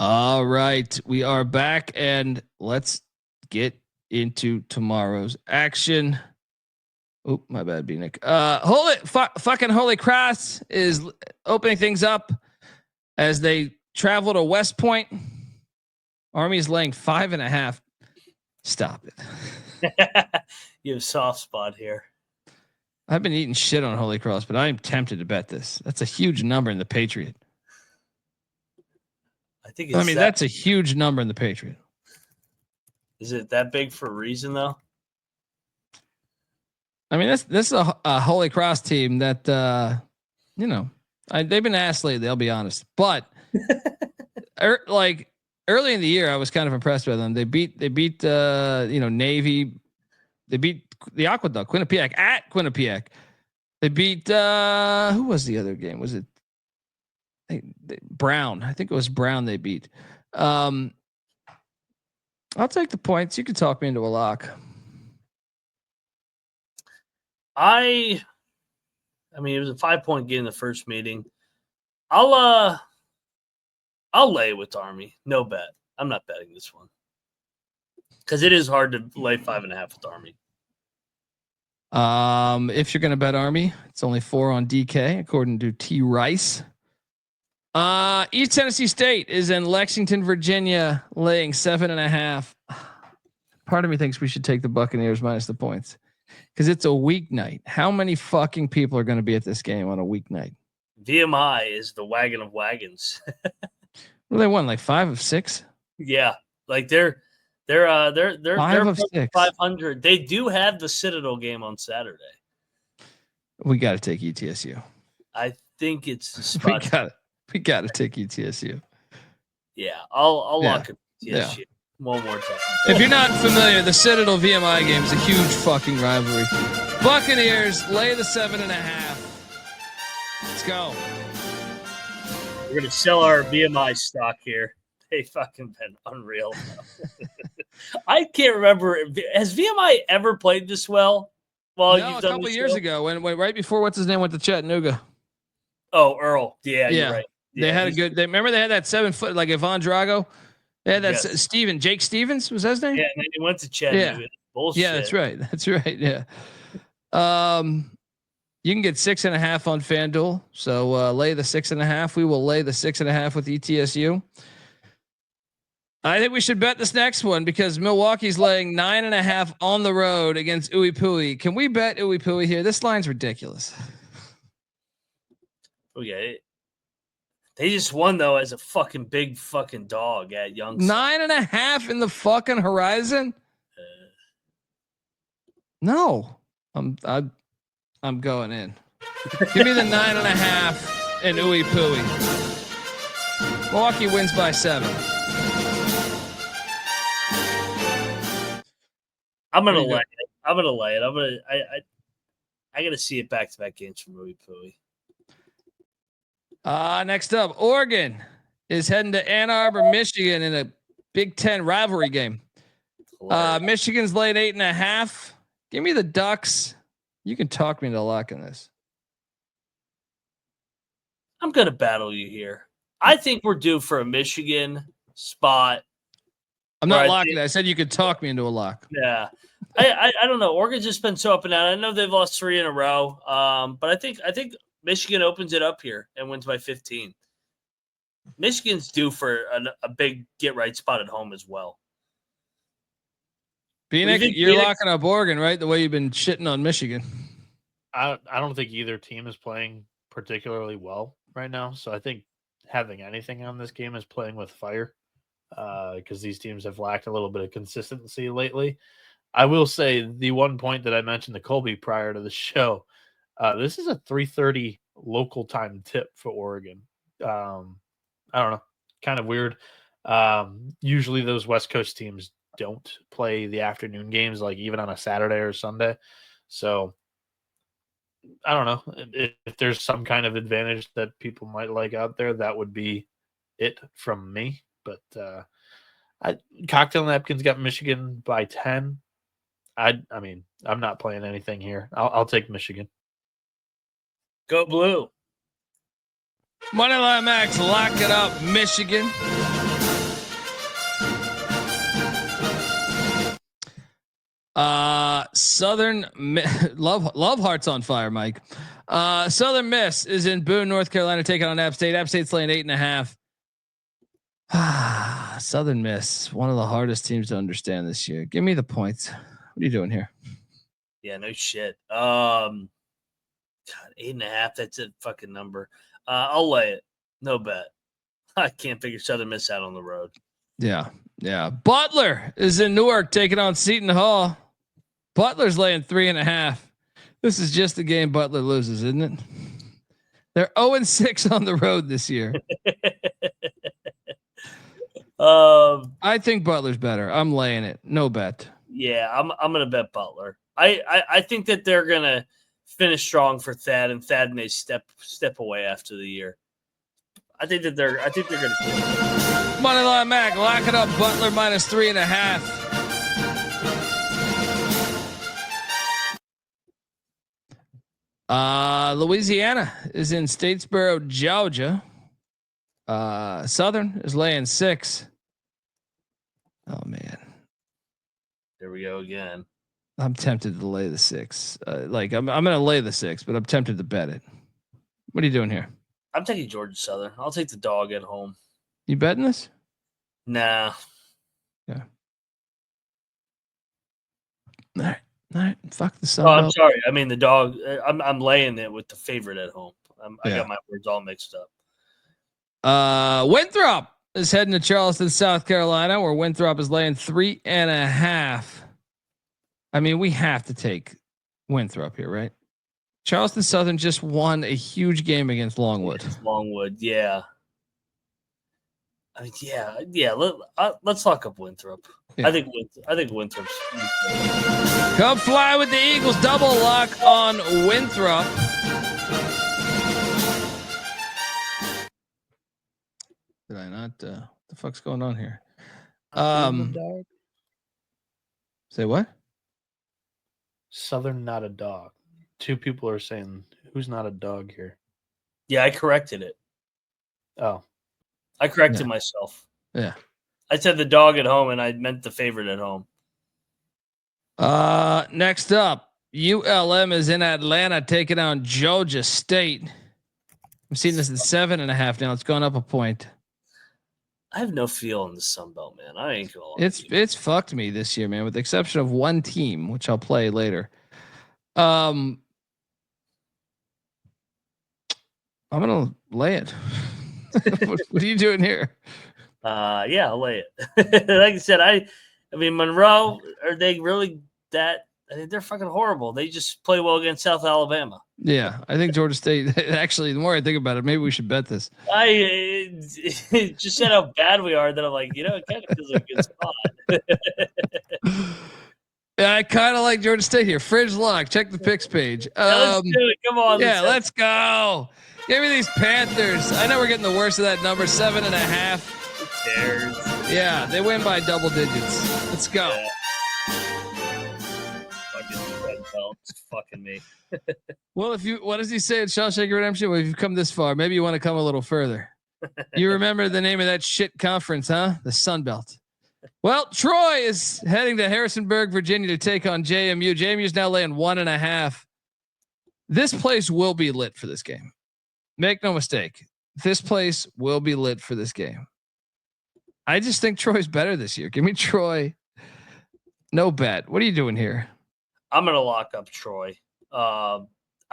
All right, we are back, and let's get into tomorrow's action. Oh, my bad, Bieniek. Fucking Holy Cross is opening things up as they travel to West Point. Army is laying 5.5. Stop it. You have a soft spot here. I've been eating shit on Holy Cross, but I'm tempted to bet this. That's a huge number in the Patriot. I mean, that's a huge number in the Patriot. Is it that big for a reason, though? I mean, this is a Holy Cross team that they've been asked lately. I'll be honest, but like early in the year, I was kind of impressed with them. They beat Navy. They beat the Aqueduct, Quinnipiac at Quinnipiac. They beat who was the other game? Was it Brown? I think it was Brown they beat. I'll take the points. You can talk me into a lock. I mean, it was a 5-point game in the first meeting. I'll lay with Army. No bet. I'm not betting this one because it is hard to lay 5.5 with Army. If you're gonna bet Army, it's only 4 on DK according to T Rice. East Tennessee State is in Lexington, Virginia, laying 7.5. Part of me thinks we should take the Buccaneers minus the points because it's a weeknight. How many fucking people are going to be at this game on a weeknight? VMI is the wagon of wagons. Well, they won like 5 of 6. Yeah, like they're 5 of 6. 500. They do have the Citadel game on Saturday. We got to take ETSU. I think it's the spot. We got to take ETSU. Yeah, I'll lock it. ETSU one more time. If you're not familiar, the Citadel VMI game is a huge fucking rivalry. Buccaneers lay the 7.5. Let's go. We're gonna sell our VMI stock here. They fucking been unreal. I can't remember. Has VMI ever played this well? Well, no, a couple years ago when right before what's his name went to Chattanooga. Oh, Earl. Yeah, you're right. Yeah, they had a good. They had that 7 foot like Ivan Drago. They had that Jake Stevens was that his name? Yeah, and then he went to Chattanooga. Yeah. Bullshit. Yeah, that's right. That's right. Yeah. You can get 6.5 on FanDuel. So lay the 6.5. We will lay the 6.5 with ETSU. I think we should bet this next one because Milwaukee's laying 9.5 on the road against Uwe Pui. Can we bet Uwe Pui here? This line's ridiculous. Okay. They just won though as a fucking big fucking dog at Youngstown. 9.5 in the fucking Horizon. No, I'm going in. Give me the 9.5 and Uwe Pui. Milwaukee wins by 7. I'm gonna lay it. I'm gonna I gotta see it back-to-back games from Uwe Pui. Next up, Oregon is heading to Ann Arbor, Michigan in a Big Ten rivalry game. Michigan's laid 8.5. Give me the Ducks. You can talk me into locking this. I'm going to battle you here. I think we're due for a Michigan spot. I'm not locking it. I said you could talk me into a lock. Yeah. I don't know. Oregon's just been so up and down. I know they've lost 3 in a row. But I think Michigan opens it up here and wins by 15. Michigan's due for a big get-right spot at home as well. Bieniek, you're locking up Oregon, right? The way you've been shitting on Michigan. I don't think either team is playing particularly well right now. So I think having anything on this game is playing with fire because these teams have lacked a little bit of consistency lately. I will say the one point that I mentioned to Colby prior to the show, this is a 3:30 local time tip for Oregon. I don't know, kind of weird. Usually those West Coast teams don't play the afternoon games, like even on a Saturday or Sunday. So I don't know if there's some kind of advantage that people might like out there, that would be it from me. But Cocktail Napkins got Michigan by 10. I mean, I'm not playing anything here. I'll take Michigan. Go blue. Moneyline Max, lock it up, Michigan. Southern love hearts on fire, Mike. Southern Miss is in Boone, North Carolina, taking on App State. App State's laying 8.5. Southern Miss, one of the hardest teams to understand this year. Give me the points. What are you doing here? Yeah, no shit. God, 8.5. That's a fucking number. I'll lay it. No bet. I can't figure Southern Miss out on the road. Yeah. Butler is in Newark taking on Seton Hall. Butler's laying 3.5. This is just the game Butler loses, isn't it? They're 0-6 on the road this year. I think Butler's better. I'm laying it. No bet. Yeah, I'm gonna bet Butler. I think that they're gonna finish strong for Thad, and Thad may step away after the year. I think they're gonna Moneyline Mac, lock it up. Butler minus 3.5. Louisiana is in Statesboro, Georgia. Southern is laying 6. Oh man. There we go again. I'm tempted to lay the 6. I'm going to lay the 6, but I'm tempted to bet it. What are you doing here? I'm taking Georgia Southern. I'll take the dog at home. You betting this? Nah. Yeah. All right. Fuck the Sun. Oh, I'm sorry. I mean the dog. I'm laying it with the favorite at home. I got my words all mixed up. Winthrop is heading to Charleston, South Carolina, where Winthrop is laying 3.5. I mean, we have to take Winthrop here, right? Charleston Southern just won a huge game against Longwood. Longwood, yeah. I mean, yeah. Let's lock up Winthrop. Yeah. I think Winthrop's. Come fly with the Eagles. Double lock on Winthrop. Did I not? What the fuck's going on here? Say what? Southern not a dog. 2 people are saying who's not a dog here. Yeah, I corrected it. Oh, I corrected myself. Yeah, I said the dog at home, and I meant the favorite at home. Next up, ULM is in Atlanta taking on Georgia State. I'm seeing this at 7.5 now. It's gone up a point. I have no feel in the Sun Belt, man. I ain't gonna lie. It's fucked me this year, man, with the exception of one team, which I'll play later. I'm gonna lay it. What are you doing here? Yeah, I'll lay it. Like I said, I mean Monroe, are they really that? I think they're fucking horrible. They just play well against South Alabama. Yeah, I think Georgia State. Actually, the more I think about it, maybe we should bet this. I just said how bad we are that I'm like, it kind of feels like a good spot. Yeah, I kind of like Georgia State here. Fridge lock. Check the picks page. Let's do it. Come on. Yeah, let's go. Give me these Panthers. I know we're getting the worst of that number, 7.5. Who cares? Yeah, they win by double digits. Let's go. Yeah. It's fucking me. Well, what does he say in Shawshank Redemption? Well, if you've come this far, maybe you want to come a little further. You remember the name of that shit conference, huh? The Sun Belt. Well, Troy is heading to Harrisonburg, Virginia to take on JMU. JMU is now laying 1.5. This place will be lit for this game. Make no mistake. This place will be lit for this game. I just think Troy's better this year. Give me Troy. No bet. What are you doing here? I'm going to lock up Troy. I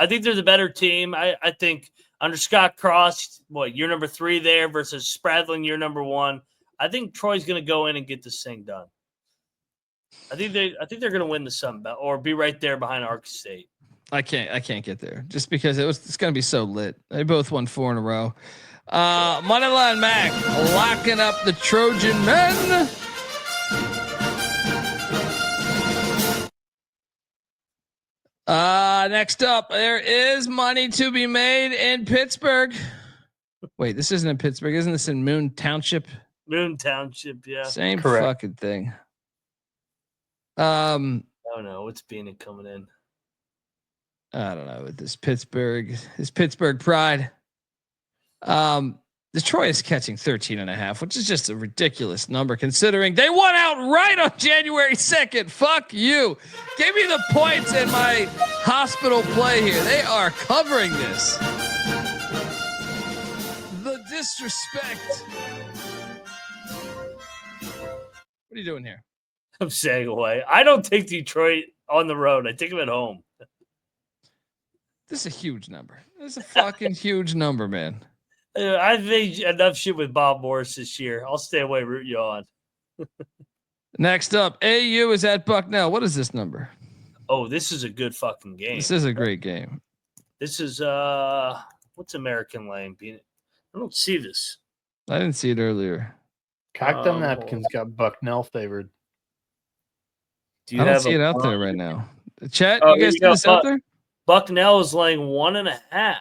think they're the better team. I think under Scott Cross, year number 3 there versus Spradling, year number 1. I think Troy's going to go in and get this thing done. I think they're going to win the Sun Belt or be right there behind Ark State. I can't get there just because it's going to be so lit. They both won 4 in a row. Moneyline Mac locking up the Trojan men. Next up, there is money to be made in Pittsburgh. Wait, this isn't in Pittsburgh. Isn't this in Moon Township? Moon Township, yeah. Same correct. Fucking thing. I don't know. What's Bieniek coming in? I don't know. This Pittsburgh pride. Detroit is catching 13.5, which is just a ridiculous number considering they won outright on January 2nd. Fuck you. Give me the points in my hospital play here. They are covering this. The disrespect. What are you doing here? I'm staying away. I don't take Detroit on the road. I take them at home. This is a huge number. This is a fucking huge number, man. I've made enough shit with Bob Morris this year. I'll stay away, root you on. Next up, AU is at Bucknell. What is this number? Oh, this is a good fucking game. This is a great game. This is what's American Lane? I don't see this. I didn't see it earlier. Cocktail Napkins got Bucknell favored. Do you I don't have see it out there right now. Chat, Oh, you guys you see got this out there? Bucknell is laying 1.5.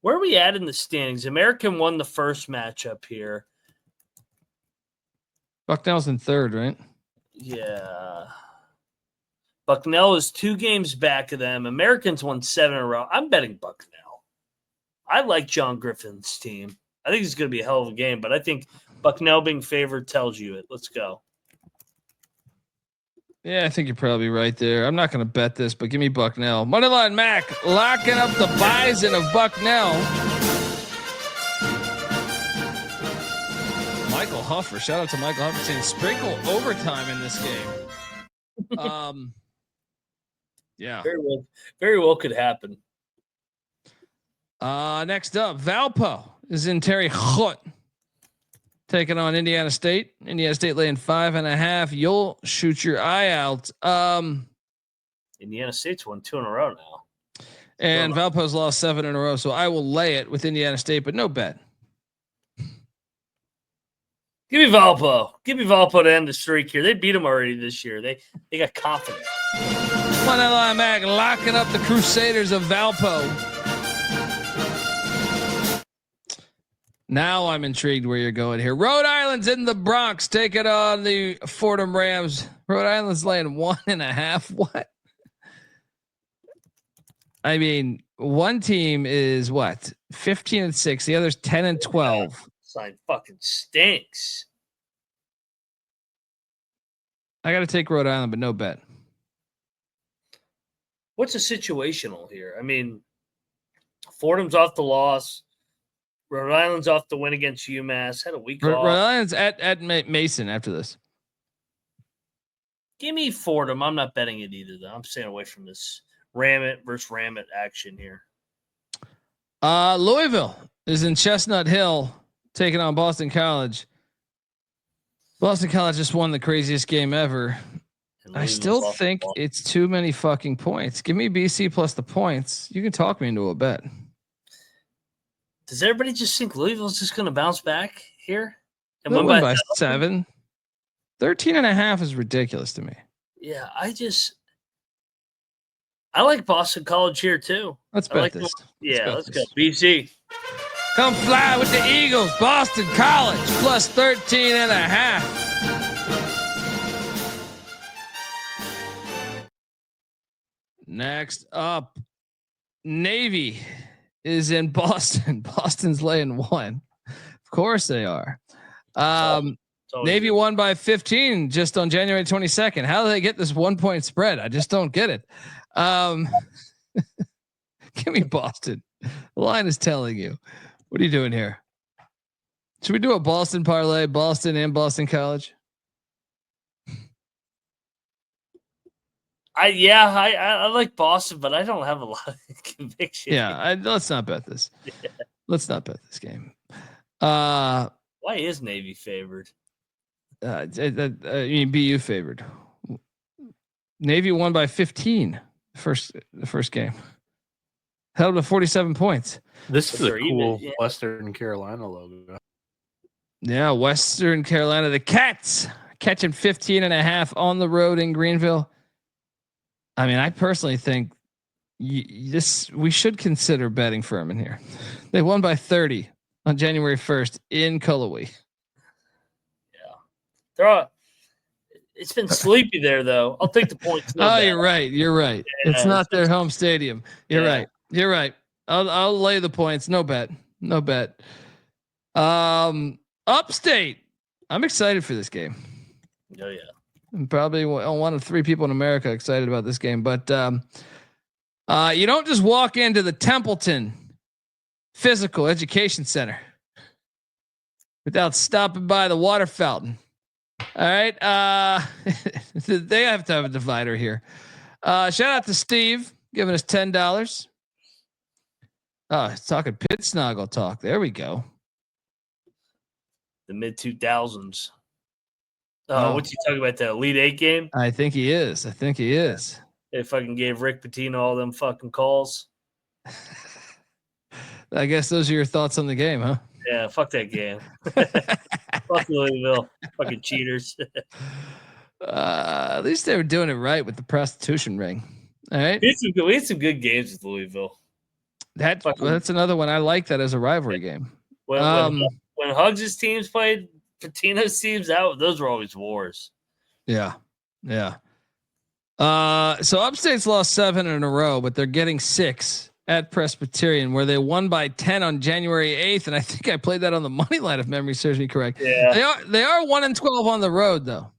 Where are we at in the standings? American won the first matchup here. Bucknell's in third, right? Yeah. Bucknell is 2 games back of them. Americans won 7 in a row. I'm betting Bucknell. I like John Griffin's team. I think it's going to be a hell of a game, but I think Bucknell being favored tells you it. Let's go. Yeah, I think you're probably right there. I'm not going to bet this, but give me Bucknell. Moneyline Mac locking up the Bison of Bucknell. Michael Huffer, shout out to Michael Huffer saying sprinkle overtime in this game. Yeah, Very well could happen. next up, Valpo is in Terre Haute taking on Indiana State. Indiana State laying 5.5. You'll shoot your eye out. Indiana State's won 2 in a row now. And Valpo's lost 7 in a row, so I will lay it with Indiana State, but no bet. Give me Valpo. Give me Valpo to end the streak here. They beat them already this year. They got confidence. Moneyline Mac locking up the Crusaders of Valpo. Now I'm intrigued where you're going here. Rhode Island's in the Bronx. Take it on the Fordham Rams. Rhode Island's laying 1.5. What? I mean, one team is what? 15-6. The other's 10-12. Sign fucking stinks. I got to take Rhode Island, but no bet. What's a situational here? I mean, Fordham's off the loss. Rhode Island's off the win against UMass. Had a week off. Rhode Island's at Mason after this. Give me Fordham. I'm not betting it either, though. I'm staying away from this ram it versus ram it action here. Louisville is in Chestnut Hill taking on Boston College. Boston College just won the craziest game ever. I still think it's too many fucking points. Give me BC plus the points. You can talk me into a bet. Does everybody just think Louisville's just going to bounce back here? And win by 7. 13.5 is ridiculous to me. Yeah, I like Boston College here too. Let's bet this. Let's go. BC. Come fly with the Eagles. Boston College plus 13.5. Next up, Navy is in Boston. Boston's laying 1. Of course they are. Navy won by 15 just on January 22nd. How do they get this 1 point spread? I just don't get it. Give me Boston. The line is telling you. What are you doing here? Should we do a Boston parlay? Boston and Boston College? I like Boston, but I don't have a lot of conviction. Yeah, let's not bet this. Yeah. Let's not bet this game. Why is Navy favored? I mean, BU favored. Navy won by 15 the first game. Held to 47 points. This is a cool Western Carolina logo. Yeah, Western Carolina. The Cats catching 15.5 on the road in Greenville. I mean, I personally think we should consider betting Furman here. They won by 30 on January 1st in Cullowhee. Yeah. It's been sleepy there, though. I'll take the points. You're right. You're right. Yeah, it's not their home stadium. You're right. I'll lay the points. No bet. No bet. Upstate. I'm excited for this game. Oh yeah. I'm probably one of 3 people in America excited about this game, but you don't just walk into the Templeton Physical Education Center without stopping by the water fountain. All right. They have to have a divider here. Shout out to Steve giving us $10. Oh, he's talking pit snoggle talk. There we go. The mid 2000s. Oh, what's he talking about? The Elite 8 game? I think he is. They fucking gave Rick Pitino all them fucking calls. I guess those are your thoughts on the game, huh? Yeah, fuck that game. Fuck Louisville. Fucking cheaters. At least they were doing it right with the prostitution ring. All right. We had some good games with Louisville. That's another one. I like that as a rivalry game. When Huggs' teams played Pitino's teams out, those were always wars. Yeah. Yeah. So Upstate's lost 7 in a row, but they're getting 6 at Presbyterian, where they won by 10 on January 8th. And I think I played that on the money line, if memory serves me correct. Yeah. They are 1-12 on the road though.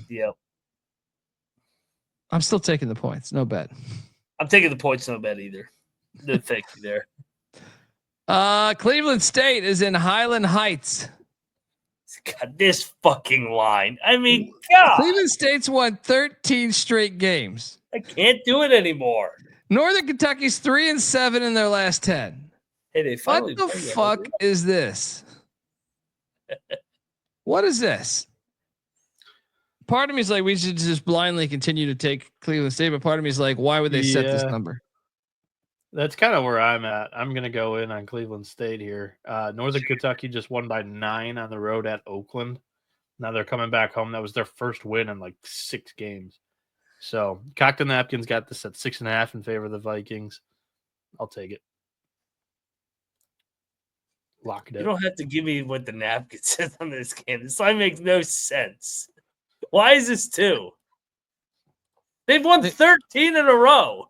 Yep. I'm still taking the points. No bet. I'm taking the points. No bet either. No thank you there. Cleveland State is in Highland Heights. God, this fucking line. I mean, God. Cleveland State's won 13 straight games. I can't do it anymore. Northern Kentucky's 3-7 in their last 10. Hey, they finally what the fuck is this? What is this? Part of me is like, we should just blindly continue to take Cleveland State, but part of me is like, why would they set this number? That's kind of where I'm at. I'm going to go in on Cleveland State here. Northern Kentucky just won by 9 on the road at Oakland. Now they're coming back home. That was their first win in like 6 games. So Cocktail Napkins got this at 6.5 in favor of the Vikings. I'll take it. Lock it in. You don't have to give me what the napkin says on this game. This line makes no sense. Why is this 2? They've won 13 in a row.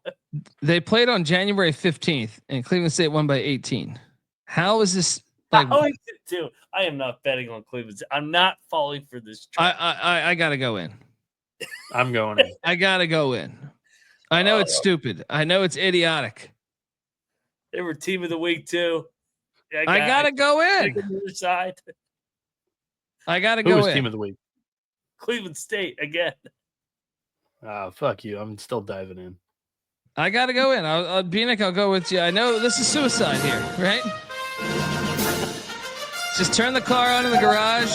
They played on January 15th, and Cleveland State won by 18. How is this? How is it 2? I am not betting on Cleveland. I'm not falling for this trap. I gotta go in. I'm going in. I gotta go in. I know it's stupid. I know it's idiotic. They were team of the week too. I gotta go in. The other side. I gotta Who go was in. team of the week? Cleveland State again. Fuck you. I'm still diving in. I gotta go in. Bieniek, I'll go with you. I know this is suicide here, right? Just turn the car on in the garage,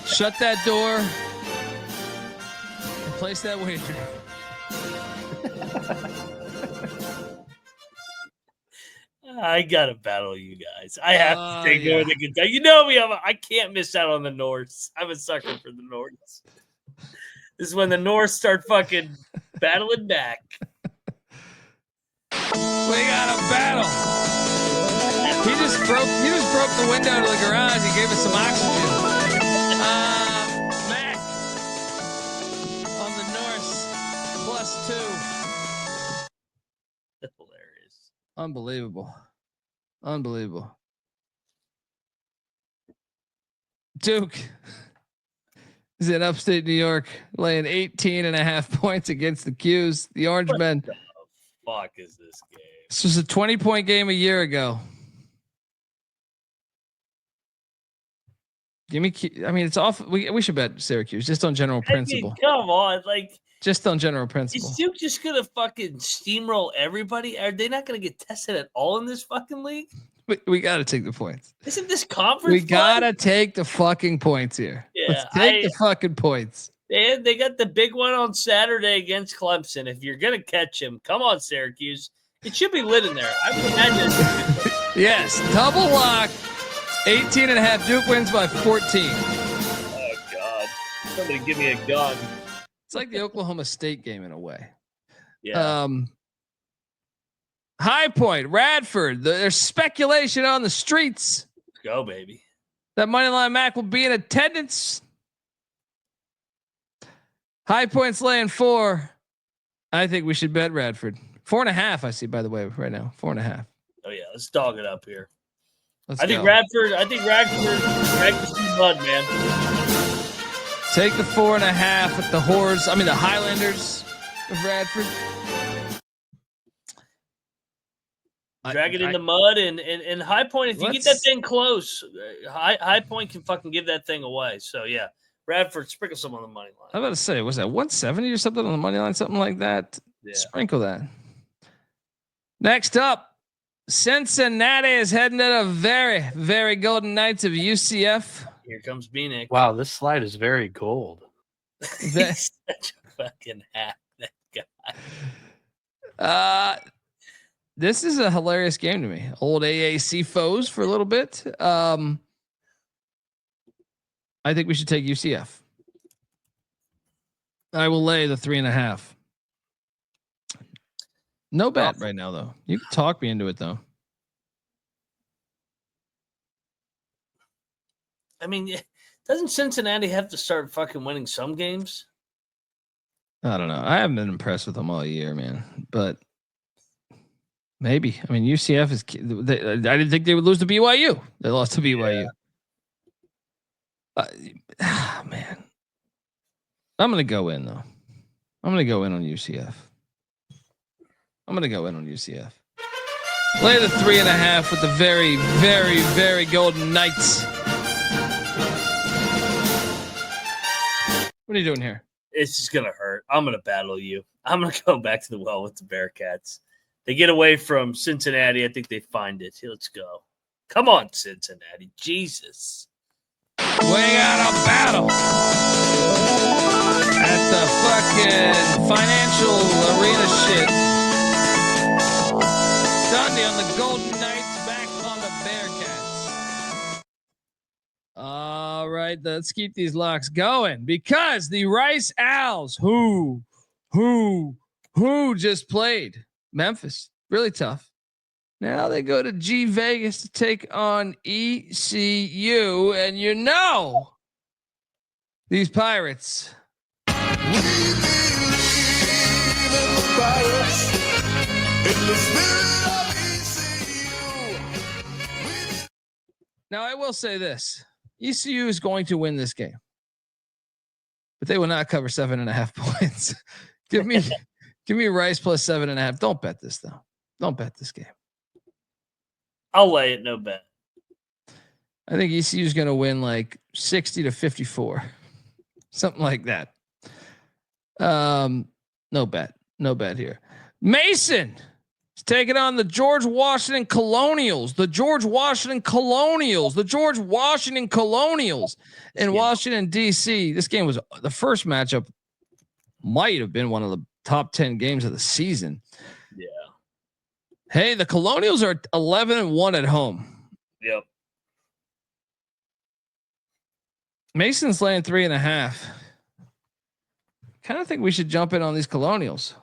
shut that door, and place that wager. I gotta battle you guys. I have to take Northern Kentucky. You know me. I can't miss out on the North. I'm a sucker for the North. This is when the North start fucking battling back. We got a battle. He just broke the window to the garage and gave us some oxygen. Mac on the North +2. That's hilarious. Unbelievable. Duke is in upstate New York, laying 18.5 points against the Qs. The Orange Men. What the fuck is this game? This was a 20-point game a year ago. I mean, it's off. We should bet Syracuse just on general principle. I mean, come on, like just on general principle. Is Duke just gonna fucking steamroll everybody? Are they not gonna get tested at all in this fucking league? We got to take the points. Isn't this conference? We got to take the fucking points here. Yeah, let's take the fucking points. They got the big one on Saturday against Clemson. If you're gonna catch him, come on, Syracuse. It should be lit in there. I would imagine. Yes, double lock. 18.5. Duke wins by 14. Oh God! Somebody give me a gun. It's like the Oklahoma State game in a way. Yeah. High Point, Radford. There's speculation on the streets. Let's go, baby. That Moneyline Mac will be in attendance. High Point's laying 4. I think we should bet Radford. 4.5. I see, by the way, right now, 4.5. Oh yeah, let's dog it up here. Let's I think go. Radford mud, man. Take the 4.5 with the Whores. I mean, the Highlanders of Radford. Drag it in the mud and High Point. If you get that thing close, High Point can fucking give that thing away. So yeah, Radford, sprinkle some on the money line. I was about to say, was that 170 or something on the money line, something like that? Yeah. Sprinkle that. Next up, Cincinnati is heading to the very, very Golden Knights of UCF. Here comes Bieniek. Wow, this slide is very gold. He's such a fucking hack, that guy. This is a hilarious game to me. Old AAC foes for a little bit. I think we should take UCF. I will lay the 3.5. No bet right now, though. You can talk me into it, though. I mean, doesn't Cincinnati have to start fucking winning some games? I don't know. I haven't been impressed with them all year, man. But maybe. I mean, UCF is. I didn't think they would lose to BYU. They lost to BYU. Man. I'm going to go in, though. I'm going to go in on UCF. Lay the 3.5 with the very, very, very Golden Knights. What are you doing here? It's just going to hurt. I'm going to battle you. I'm going to go back to the well with the Bearcats. They get away from Cincinnati. I think they find it. Let's go. Come on, Cincinnati. Jesus. We got a battle at the fucking financial arena shit. Dundee on the Golden Knights, back on the Bearcats. All right, let's keep these locks going because the Rice Owls, who just played Memphis, really tough. Now they go to G Vegas to take on ECU, and you know these Pirates. Now I will say this: ECU is going to win this game, but they will not cover 7.5 points. give me Rice plus 7.5. Don't bet this though. Don't bet this game. I'll lay it, no bet. I think ECU is going to win like 60-54, something like that. No bet here. Mason is taking on the George Washington Colonials. The George Washington Colonials in Washington D.C. This game was the first matchup. Might have been one of the top 10 games of the season. Yeah. Hey, the Colonials are 11-1 at home. Yep. Mason's laying 3.5. Kind of think we should jump in on these Colonials.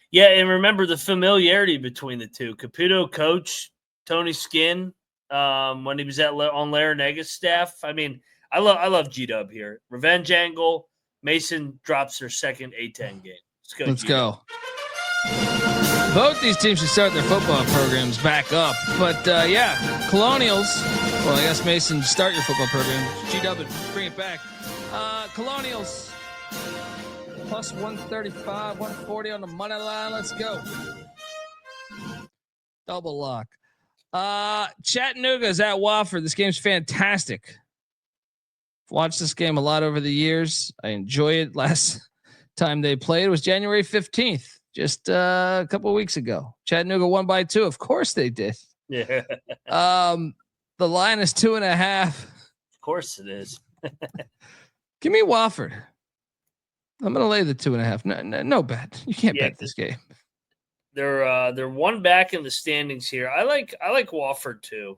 Yeah, and remember the familiarity between the two. Caputo coach Tony Skinn when he was on Larinaga's staff. I mean, I love G-Dub here. Revenge angle. Mason drops their second A-10 game. Let's go. Both these teams should start their football programs back up. But, yeah, Colonials. Well, I guess Mason, start your football program. G-Dub, bring it back. Colonials. Plus 135, 140 on the money line. Let's go. Double lock. Chattanooga is at Wofford. This game's fantastic. Watched this game a lot over the years. I enjoy it. Last time they played was January 15th, just a couple of weeks ago. Chattanooga won by 2. Of course they did. Yeah. The line is 2.5. Of course it is. Give me Wofford. I'm gonna lay the 2.5. No bet. You can't bet this game. They're one back in the standings here. I like Wofford too.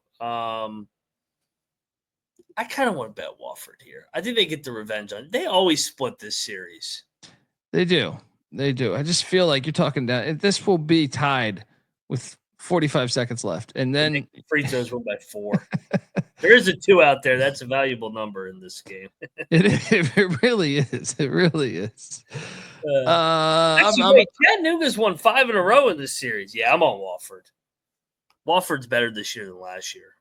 I kind of want to bet Wofford here. I think they get the revenge on. They always split this series. They do. I just feel like you're talking down. This will be tied with 45 seconds left. And then free throws won by 4. There is a 2 out there. That's a valuable number in this game. it really is. It really is. Wait, Chattanooga's won 5 in a row in this series. Yeah, I'm on Wofford. Wofford's better this year than last year.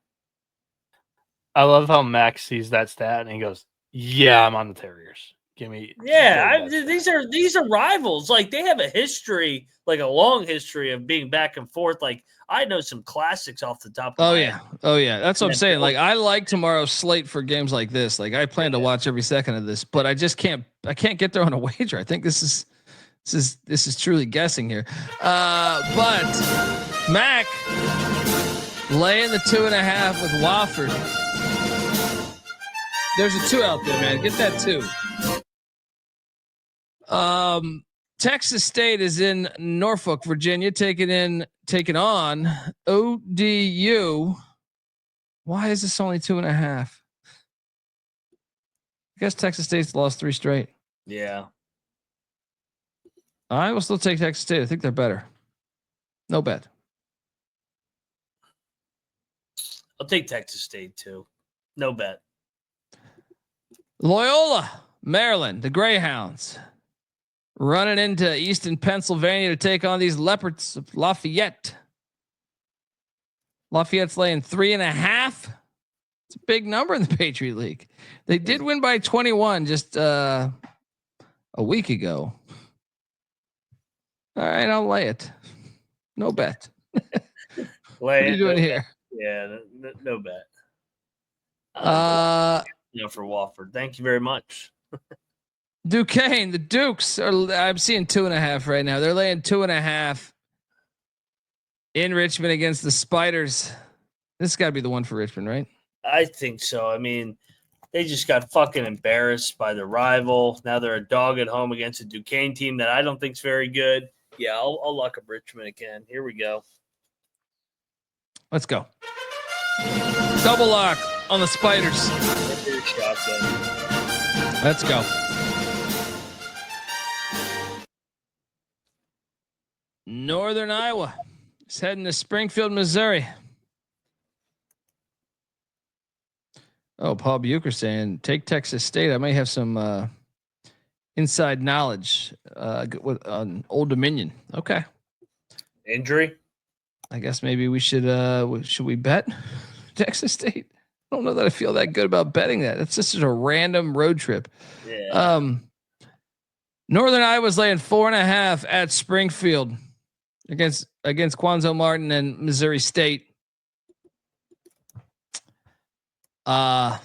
I love how Max sees that stat and he goes, "Yeah, I'm on the Terriers. Give me." Yeah, these are rivals. Like they have a history, like a long history of being back and forth. Like I know some classics off the top. Of my head. Oh yeah. That's what I'm saying. Like I like tomorrow's slate for games like this. Like I plan to watch every second of this, but I just can't. I can't get there on a wager. I think this is truly guessing here. But Mac laying the 2.5 with Wofford. There's a 2 out there, man. Get that 2. Texas State is in Norfolk, Virginia, taking on ODU. Why is this only 2.5? I guess Texas State's lost 3 straight. Yeah. I will still take Texas State. I think they're better. No bet. I'll take Texas State too. No bet. Loyola, Maryland, the Greyhounds running into Easton, Pennsylvania to take on these Leopards of Lafayette. Lafayette's laying 3.5. It's a big number in the Patriot League. They did win by 21 just a week ago. All right, I'll lay it. No bet. What are you doing here? Yeah, no bet. For Wofford. Thank you very much. Duquesne, the Dukes are. I'm seeing 2.5 right now. They're laying 2.5 in Richmond against the Spiders. This has got to be the one for Richmond, right? I think so. I mean, they just got fucking embarrassed by the rival. Now they're a dog at home against a Duquesne team that I don't think is very good. Yeah, I'll lock up Richmond again. Here we go. Let's go. Double lock on the Spiders. Let's go. Northern Iowa is heading to Springfield, Missouri. Oh, Paul Bucher saying take Texas State. I may have some inside knowledge on Old Dominion. Okay. Injury? I guess maybe we should we bet Texas State? I don't know that I feel that good about betting that. It's just a random road trip. Yeah. Northern Iowa's laying 4.5 at Springfield against Quanzo Martin and Missouri State. Give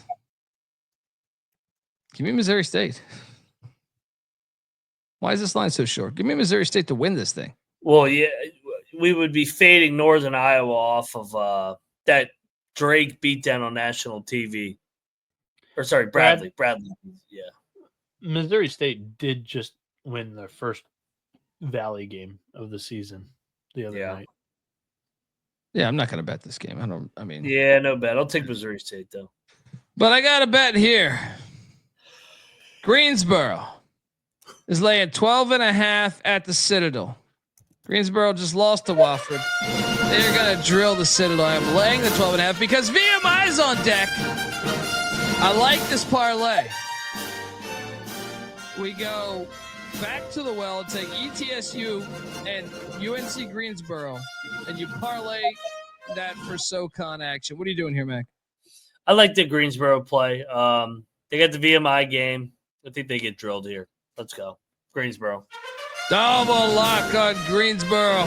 me Missouri State. Why is this line so short? Give me Missouri State to win this thing. Well, yeah, we would be fading Northern Iowa off of that Drake beatdown on national TV. Or sorry, Bradley. Yeah. Missouri State did just win their first Valley game of the season the other night. Yeah, I'm not going to bet this game. Yeah, no bet. I'll take Missouri State though. But I got a bet here. Greensboro is laying 12.5 at the Citadel. Greensboro just lost to Wofford. They're going to drill the Citadel. I'm laying the 12.5 because VMI is on deck. I like this parlay. We go back to the well and take ETSU and UNC Greensboro, and you parlay that for SoCon action. What are you doing here, Mac? I like the Greensboro play. They got the VMI game. I think they get drilled here. Let's go. Greensboro. Double lock on Greensboro.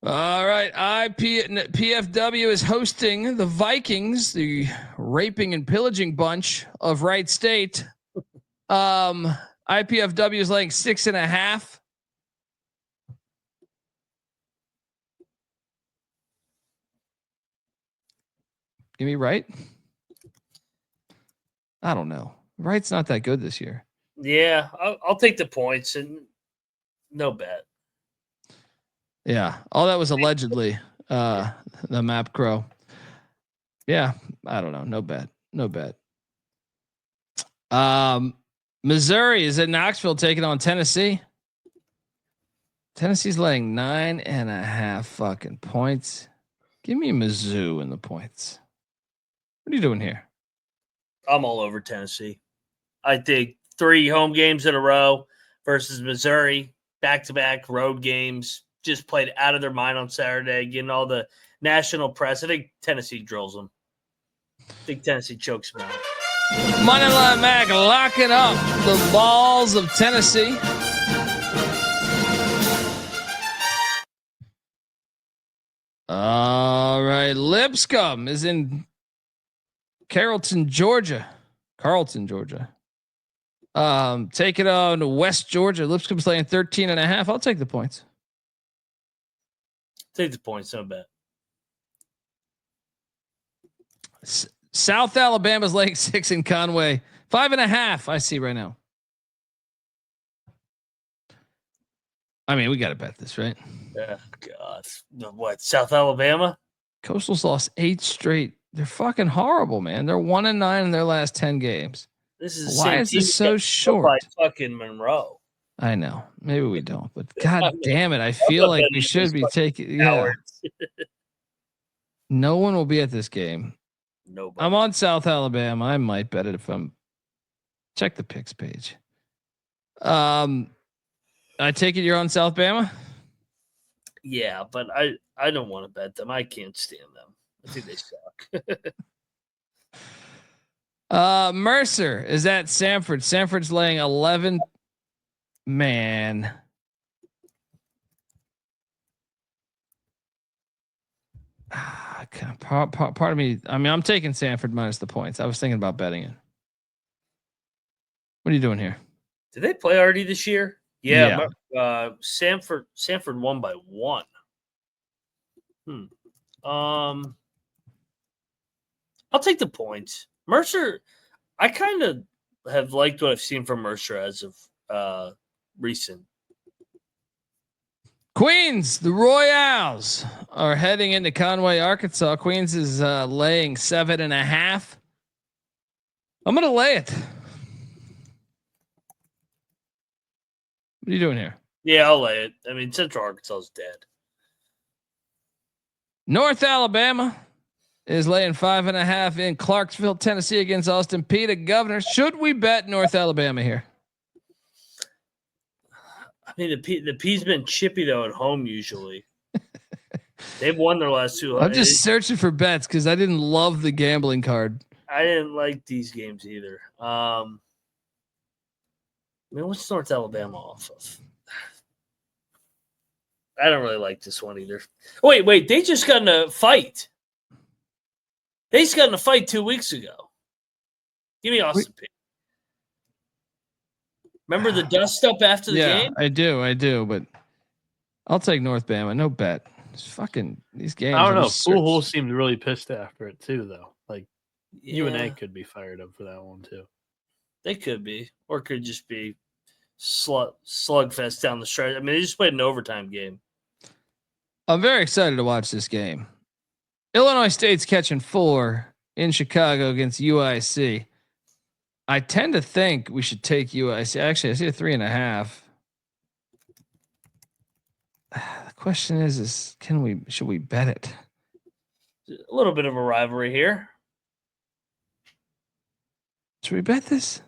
All right. PFW is hosting the Vikings, the raping and pillaging bunch of Wright State. IPFW is laying 6.5. Give me Wright. I don't know. Wright's not that good this year. Yeah, I'll take the points and no bet. Yeah, all that was allegedly the Map Crow. Yeah, I don't know. No bet. Missouri is at Knoxville taking on Tennessee. Tennessee's laying 9.5 fucking points. Give me Mizzou in the points. What are you doing here? I'm all over Tennessee. I think 3 home games in a row versus Missouri, back-to-back road games, just played out of their mind on Saturday, getting all the national press. I think Tennessee drills them. I think Tennessee chokes them out. Moneyline Mac locking up the balls of Tennessee. All right. Lipscomb is in Carrollton, Georgia. Take it on to West Georgia. Lipscomb's playing 13.5. I'll take the points. Take the points, no bet. South Alabama's laying 6 in Conway. 5.5. I see right now. I mean, we got to bet this, right? Oh, God. What, South Alabama? Coastal's lost 8 straight. They're fucking horrible, man. They're 1-9 in their last 10 games. This is Why is this so short? By fucking Monroe. I know. Maybe we don't, but God damn it. I feel like we should be taking. Yeah. No one will be at this game. Nobody. I'm on South Alabama. I might bet it if I'm. Check the picks page. I take it you're on South Bama? Yeah, but I don't want to bet them. I can't stand them. I think they suck. Mercer is at Samford. Samford's laying 11. Man. Part of me. I mean, I'm taking Samford minus the points. I was thinking about betting it. What are you doing here? Did they play already this year? Yeah. Samford won by 1. I'll take the points. Mercer, I kind of have liked what I've seen from Mercer as of recent. Queens, the Royals are heading into Conway, Arkansas. Queens is laying 7.5. I'm going to lay it. What are you doing here? Yeah, I'll lay it. I mean, Central Arkansas is dead. North Alabama is laying 5.5 in Clarksville, Tennessee against Austin Peay. Governor, should we bet North Alabama here? I mean, the P's been chippy though at home usually. They've won their last 2. I'm just searching for bets because I didn't love the gambling card. I didn't like these games either. I mean, what's North Alabama off of? I don't really like this one either. Wait, they just got in a fight. They just got in a fight 2 weeks ago. Give me Austin Peay. Remember the dust up after the game? I do, but I'll take North Bama. No bet. It's fucking these games. I don't know. Pool Hole seemed really pissed after it too, though. Like UNA could be fired up for that one too. They could be, or it could just be slugfest down the stretch. I mean, they just played an overtime game. I'm very excited to watch this game. Illinois State's catching 4 in Chicago against UIC. I tend to think we should take UIC. Actually, I see a 3.5. The question is should we bet it? A little bit of a rivalry here. Should we bet this?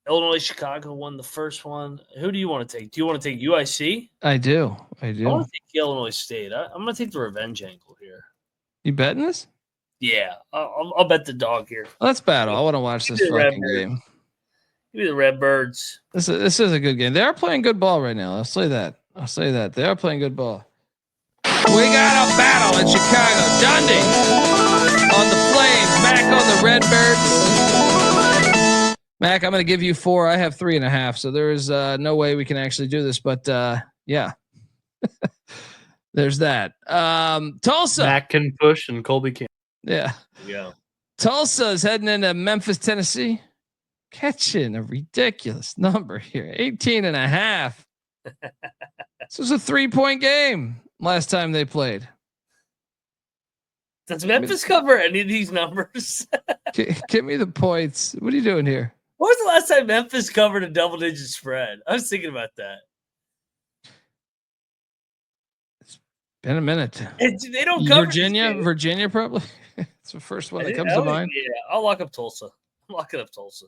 Illinois, Chicago won the first one. Who do you want to take? Do you want to take UIC? I do. I want to take Illinois State. I'm going to take the revenge angle here. You betting this? Yeah, I'll bet the dog here. Let's battle. I want to watch this fucking game. Give me the Redbirds. This is a good game. They are playing good ball right now. I'll say that. They are playing good ball. We got a battle in Chicago. Dundee on the Flames. Mac on the Redbirds. Mac, I'm going to give you 4. I have 3.5. So there is no way we can actually do this. But yeah, there's that. Tulsa. Mac can push and Colby can't. Yeah. Tulsa is heading into Memphis, Tennessee. Catching a ridiculous number here. 18.5. This was a 3-point game last time they played. Does Memphis cover any of these numbers? Give me the points. What are you doing here? When was the last time Memphis covered a double-digit spread? I was thinking about that. Been a minute. They don't cover Virginia probably. It's the first one that comes to mind. Yeah, I'll lock up Tulsa. I'm locking up Tulsa.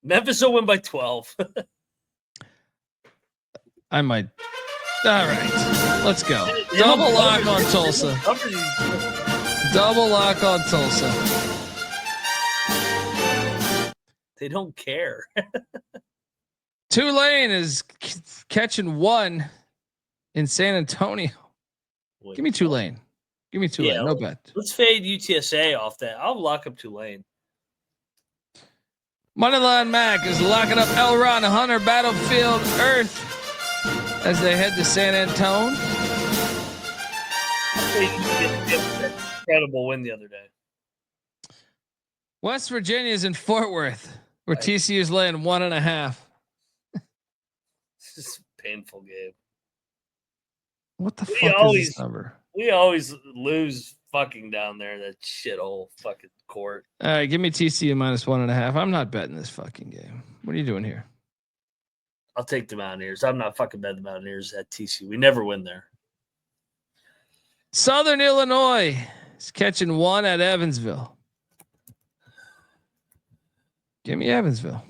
Memphis will win by 12. I might. All right, let's go. Double lock on Tulsa. Double lock on Tulsa. They don't care. Tulane is catching 1 in San Antonio. Give me Tulane. Give me Tulane. No bet. Let's fade UTSA off that. I'll lock up Tulane. Moneyline Mac is locking up Elron, Hunter, Battlefield, Earth as they head to San Antone. Incredible win the other day. West Virginia is in Fort Worth, where TCU is laying 1.5. This is a painful game. What the fuck is this number? We always lose fucking down there in that shithole fucking court. All right, give me TCU minus 1.5. I'm not betting this fucking game. What are you doing here? I'll take the Mountaineers. I'm not fucking betting the Mountaineers at TCU. We never win there. Southern Illinois is catching 1 at Evansville. Give me Evansville.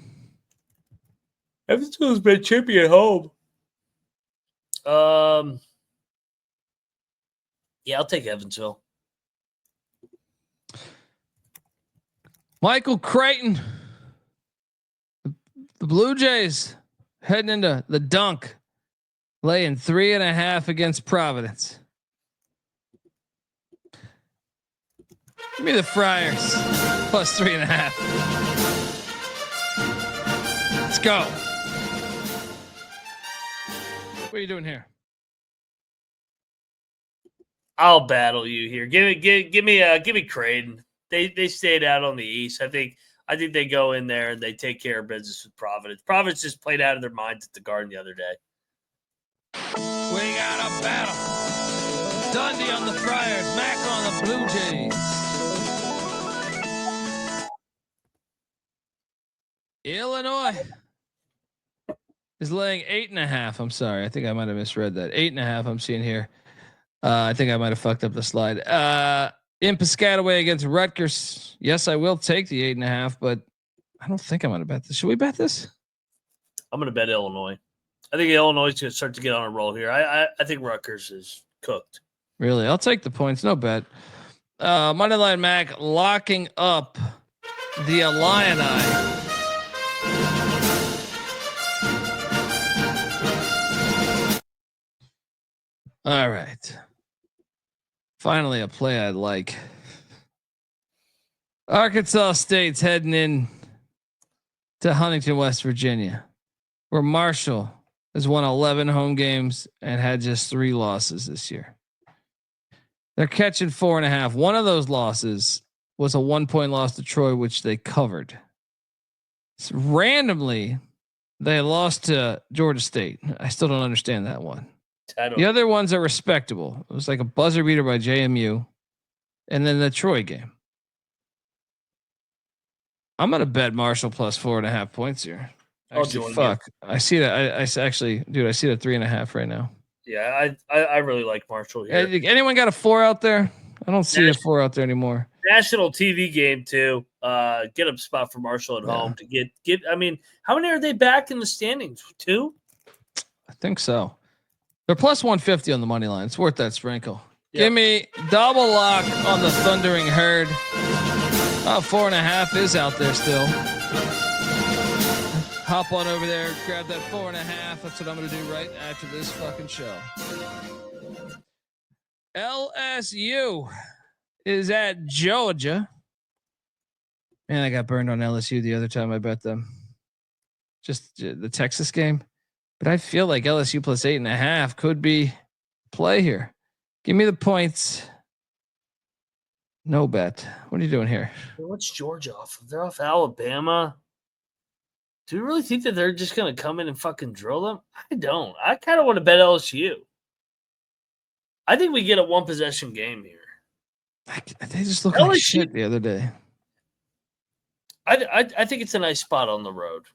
Evansville's been chippy at home. Yeah, I'll take Evansville. Michael Creighton, the Blue Jays heading into the dunk, laying 3.5 against Providence. Give me the Friars plus 3.5. Let's go. What are you doing here? I'll battle you here. Give me Creighton. They stayed out on the East. I think they go in there and they take care of business with Providence. Providence just played out of their minds at the Garden the other day. We got a battle. Dundee on the Friars, Mac on the Blue Jays. Illinois is laying 8.5. I'm sorry. I think I might have misread that. 8.5 I'm seeing here. I think I might have fucked up the slide. In Piscataway against Rutgers. Yes, I will take the 8.5, but I don't think I'm going to bet this. Should we bet this? I'm going to bet Illinois. I think Illinois is going to start to get on a roll here. I think Rutgers is cooked. Really? I'll take the points. No bet. Moneyline Mac locking up the Illini. All right. Finally, a play I'd like. Arkansas State's heading in to Huntington, West Virginia, where Marshall has won 11 home games and had just 3 losses this year. They're catching 4.5. One of those losses was a 1-point loss to Troy, which they covered. So randomly, they lost to Georgia State. I still don't understand that one. The other ones are respectable. It was like a buzzer beater by JMU, and then the Troy game. I'm gonna bet Marshall plus 4.5 points here. Actually, fuck. I see that. I actually, dude, I see that 3.5 right now. Yeah, I really like Marshall here. Anyone got a 4 out there? I don't see a 4 out there anymore. National TV game too. Get a spot for Marshall at home to get. I mean, how many are they back in the standings? 2? I think so. They're plus 150 on the money line. It's worth that sprinkle. Yep. Give me double lock on the Thundering Herd. 4.5 is out there still. Hop on over there, grab that 4.5. That's what I'm going to do right after this fucking show. LSU is at Georgia. Man, I got burned on LSU the other time I bet them. Just the Texas game. But I feel like LSU plus 8.5 could be play here. Give me the points. No bet. What are you doing here? What's Georgia off of? They're off Alabama. Do you really think that they're just going to come in and fucking drill them? I don't. I kind of want to bet LSU. I think we get a 1-possession game here. They just look like shit the other day. I think it's a nice spot on the road.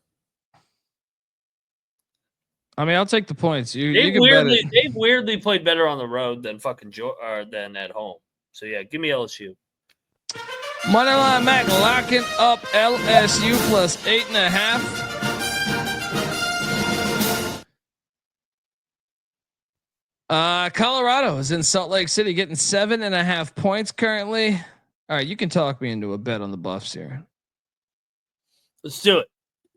I mean, I'll take the points. You can bet it. They weirdly played better on the road than than at home. So yeah, give me LSU. Moneyline Mac locking up LSU plus 8.5. Colorado is in Salt Lake City getting 7.5 points currently. All right, you can talk me into a bet on the Buffs here. Let's do it.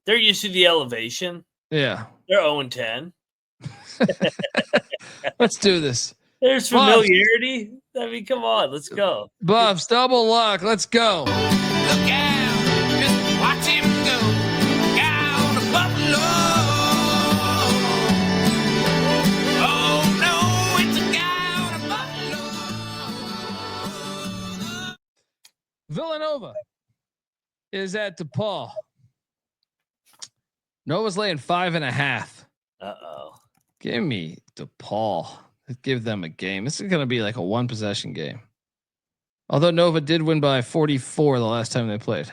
They're used to the elevation. Yeah. They're 0-10. Let's do this. There's familiarity. I mean, come on, let's go. Buffs, double lock. Let's go. Look out, just watch him go. Down to Buffalo. Oh no, it's a guy to Buffalo. Villanova is at DePaul. Nova's laying 5.5. Uh-oh. Give me DePaul. Give them a game. This is going to be like a 1 possession game. Although Nova did win by 44 the last time they played.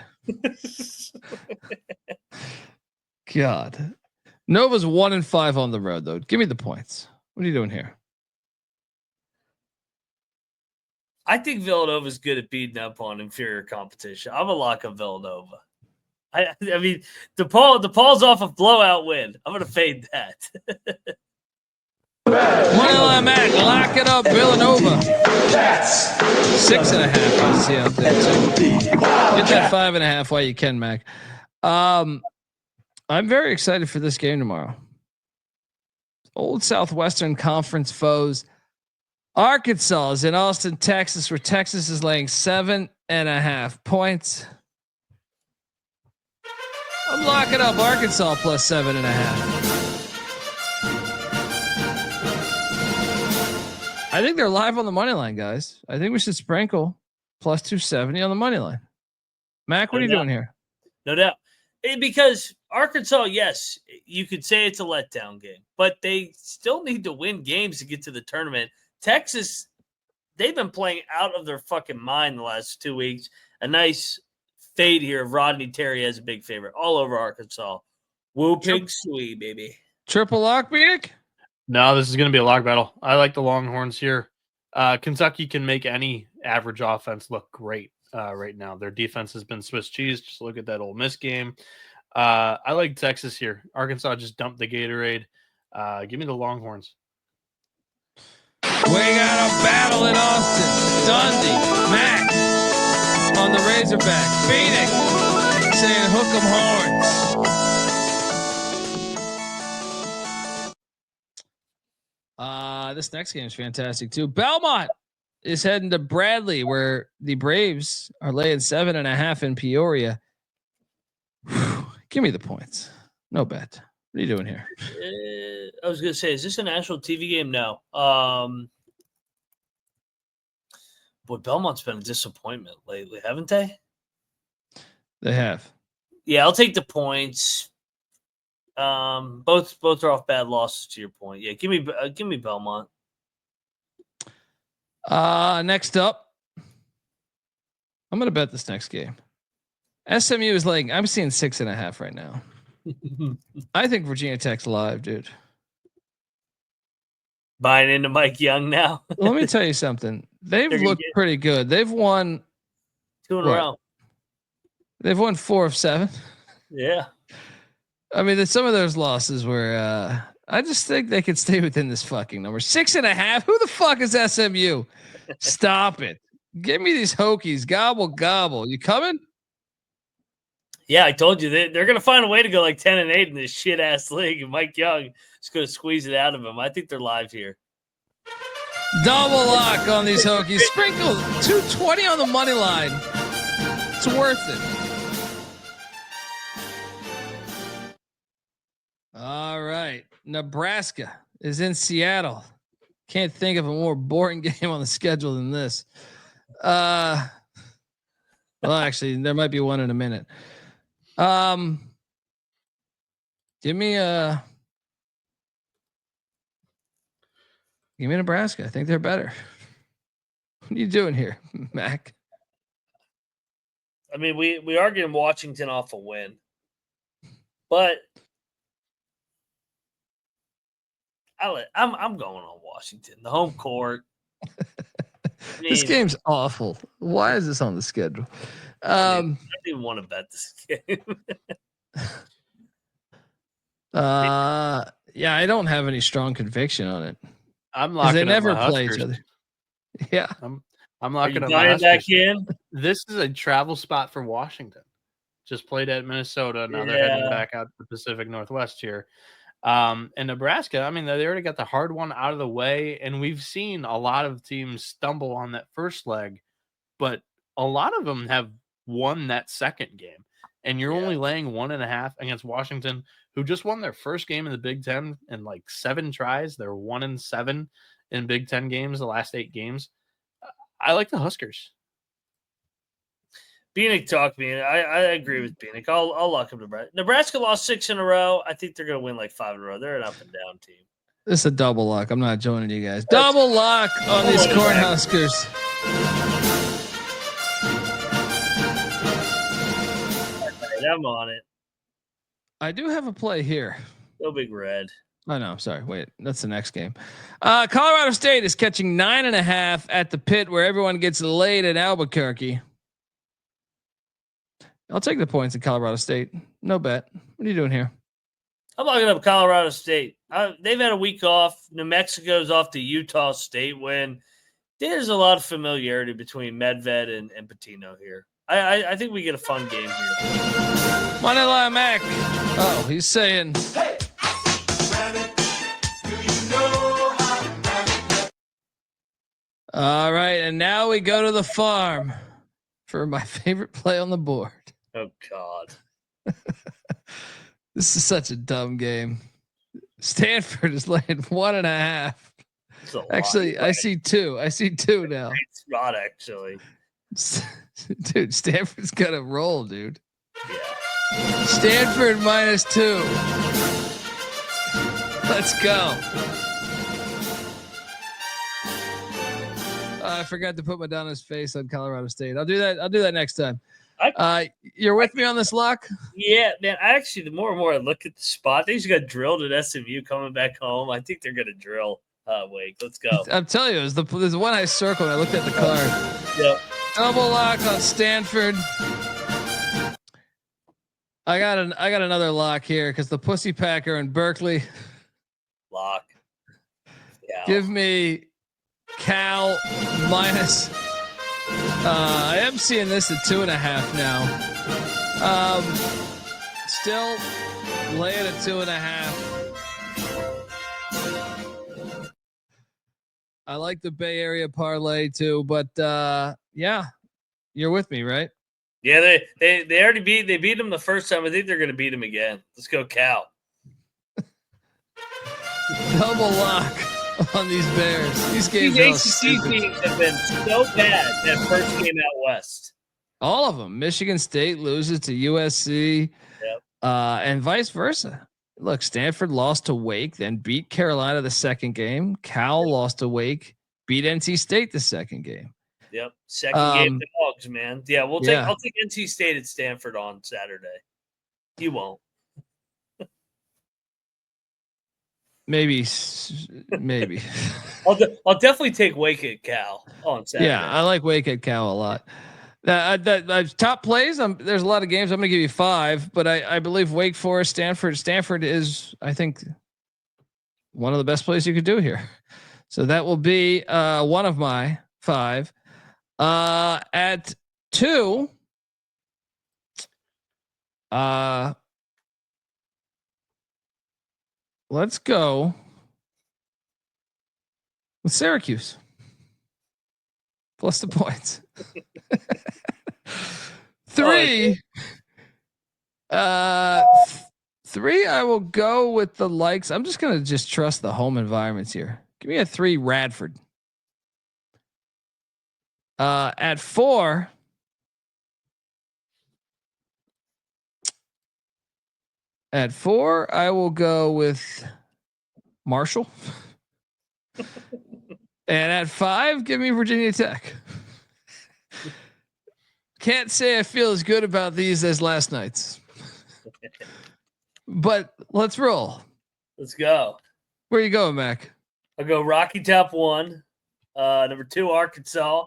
God. Nova's 1-5 on the road though. Give me the points. What are you doing here? I think Villanova's good at beating up on inferior competition. I'm a lock of Villanova. I mean, DePaul's off a blowout win. I'm going to fade that. Moneyline Mac, lock it up, Villanova. 6.5. I see out there too. Get that 5.5 while you can, Mac. I'm very excited for this game tomorrow. Old Southwestern Conference foes. Arkansas is in Austin, Texas, where Texas is laying 7.5 points. I'm locking up Arkansas plus 7.5. I think they're live on the money line, guys. I think we should sprinkle plus 270 on the money line. Mac, what are you doing here? No doubt. Because Arkansas, yes, you could say it's a letdown game, but they still need to win games to get to the tournament. Texas, they've been playing out of their fucking mind the last 2 weeks. A nice fade here of Rodney Terry as a big favorite all over Arkansas. Woo pig sweet, baby. Triple lock, Bieniek? No, this is going to be a lock battle. I like the Longhorns here. Kentucky can make any average offense look great right now. Their defense has been Swiss cheese. Just look at that Ole Miss game. I like Texas here. Arkansas just dumped the Gatorade. Give me the Longhorns. We got a battle in Austin. Dundee, Mac on the Razorback. Phoenix saying hook 'em horns. This next game is fantastic too. Belmont is heading to Bradley, where the Braves are laying 7.5 in Peoria. Whew. Give me the points. No bet. What are you doing here? I was going to say, is this a national TV game? No. Boy, Belmont's been a disappointment lately, haven't they? They have. Yeah, I'll take the points. Both are off bad losses to your point. Yeah, give me Belmont. Next up, I'm gonna bet this next game. SMU is laying. I'm seeing 6.5 right now. I think Virginia Tech's live, dude. Buying into Mike Young now. Let me tell you something. They've looked pretty good. They've won 2 in a row. They've won 4 of 7. Yeah. I mean, some of those losses were. I just think they could stay within this fucking number. 6.5. Who the fuck is SMU? Stop it. Give me these Hokies. Gobble gobble. You coming? Yeah, I told you they're going to find a way to go like 10-8 in this shit ass league, and Mike Young is going to squeeze it out of him. I think they're live here. Double lock on these Hokies. Sprinkle 220 on the money line. It's worth it. All right. Nebraska is in Seattle. Can't think of a more boring game on the schedule than this. Well, actually, there might be one in a minute. Give me Nebraska. I think they're better. What are you doing here, Mac? I mean, we are getting Washington off a win, but I'm going on Washington. The home court. This game's awful. Why is this on the schedule? I don't even want to bet this game. Yeah, I don't have any strong conviction on it. I'm Because they locking up never my play each Huskers. other. Yeah. I'm Are you locking up my buying back Huskers. in? This is a travel spot for Washington. Just played at Minnesota. Now they're heading back out to the Pacific Northwest here. And Nebraska, I mean, they already got the hard one out of the way. And we've seen a lot of teams stumble on that first leg, but a lot of them have won that second game. And you're only laying 1.5 against Washington, who just won their first game in the Big Ten in like 7 tries. They're 1-7 in Big Ten games, the last 8 games. I like the Huskers. Bieniek talked me. I agree with Bieniek. I'll lock up Nebraska. Nebraska lost 6 in a row. I think they're going to win like 5 in a row. They're an up and down team. This is a double lock. I'm not joining you guys. Double lock on these Cornhuskers. I'm on it. I do have a play here. Go Big Red. Oh no, sorry. Wait, that's the next game. Colorado State is catching 9.5 at the Pit, where everyone gets laid at Albuquerque. I'll take the points in Colorado State. No bet. What are you doing here? I'm locking up Colorado State. They've had a week off. New Mexico's off the Utah State win. There's a lot of familiarity between Medved and Patino here. I think we get a fun game here. Money line Mac. Oh, he's saying. Hey, rabbit, do you know how to rabbit? All right, and now we go to the farm for my favorite play on the board. Oh God. This is such a dumb game. Stanford is laying 1.5. Actually, I see 2. I see 2 now. It's not actually. Dude, Stanford's got to roll, dude. Yeah. Stanford -2. Let's go. I forgot to put Madonna's face on Colorado State. I'll do that next time. You're with me on this lock? Yeah, man. The more and more I look at the spot, they just got drilled at SMU coming back home. I think they're gonna drill Wake. Let's go. I'm telling you, there's the one I circled. I looked at the card. Yep. Double lock on Stanford. I got another lock here because the Pussy Packer in Berkeley. Lock. Yeah. Give me Cal minus. I am seeing this at 2.5 now. Still lay it at 2.5. I like the Bay Area parlay too, but yeah, you're with me, right? Yeah, they already beat them the first time. I think they're gonna beat them again. Let's go, Cal. Double lock on these Bears. These games ACC teams have been so bad that first game out west. All of them. Michigan State loses to USC, and vice versa. Look, Stanford lost to Wake, then beat Carolina the second game. Cal lost to Wake, beat NC State the second game. Yep, second game the Dogs, man. Yeah, I'll take NC State at Stanford on Saturday. You won't. Maybe. I'll definitely take Wake at Cal on Saturday. Yeah, I like Wake at Cal a lot. Top plays. There's a lot of games. I'm going to give you 5, but I believe Wake Forest, Stanford. Stanford is, I think, one of the best plays you could do here. So that will be one of my 5. At 2. Let's go with Syracuse. Plus the points. 3. 3. I will go with the likes. I'm just going to trust the home environments here. Give me a 3 Radford. At 4. At 4, I will go with Marshall. And at 5, give me Virginia Tech. can't say I feel as good about these as last night's. But let's roll. Let's go. Where you going, Mac? I'll go Rocky Top 1. Number 2, Arkansas.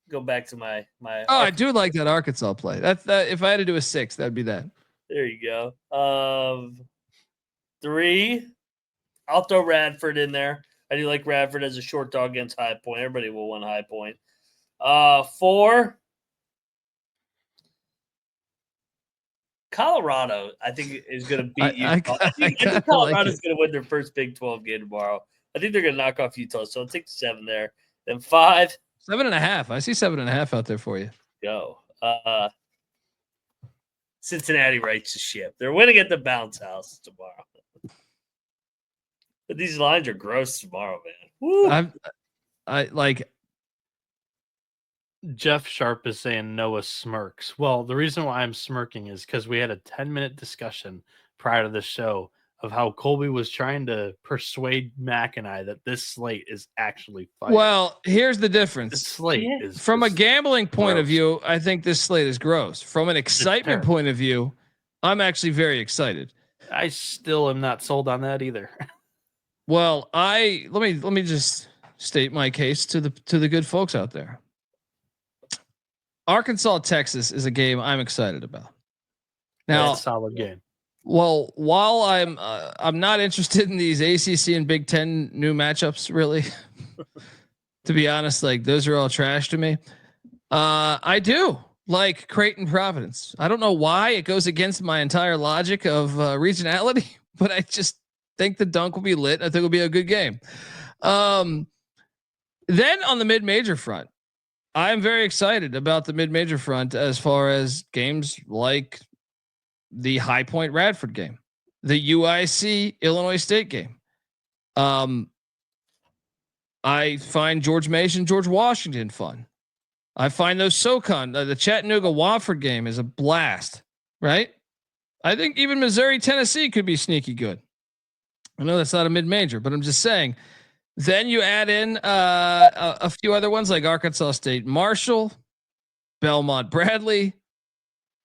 Go back to my. Oh, I do like that Arkansas play. That's that. If I had to do a 6, that'd be that. There you go. 3, I'll throw Radford in there. I do like Radford as a short dog against High Point. Everybody will want High Point. 4, Colorado, I think, is going to beat Utah. I think Colorado's going to win their first Big 12 game tomorrow. I think they're going to knock off Utah, so I'll take the 7 there. Then 5. 7.5. I see 7.5 out there for you. Go. Cincinnati rights the ship. They're winning at the bounce house tomorrow. But these lines are gross tomorrow, man. Woo. I like. Jeff Sharp is saying Noah smirks. Well, the reason why I'm smirking is because we had a 10-minute discussion prior to the show of how Colby was trying to persuade Mac and I that this slate is actually fire. Well, here's the difference. This slate is from a gambling point of view, I think this slate is gross. From an excitement point of view, I'm actually very excited. I still am not sold on that either. Well, let me just state my case to the good folks out there. Arkansas, Texas is a game I'm excited about. Now, that's a solid game. Well, while I'm not interested in these ACC and Big Ten new matchups, really, to be honest, like those are all trash to me. I do like Creighton, Providence. I don't know why it goes against my entire logic of regionality, but I just think the dunk will be lit. I think it'll be a good game. Then on the mid-major front, I'm very excited about the mid-major front as far as games like the High Point Radford game, the UIC Illinois State game. I find George Mason, George Washington fun. I find those SoCon, the Chattanooga Wofford game is a blast, right? I think even Missouri, Tennessee could be sneaky good. I know that's not a mid-major, but I'm just saying. Then you add in a few other ones like Arkansas State, Marshall, Belmont, Bradley.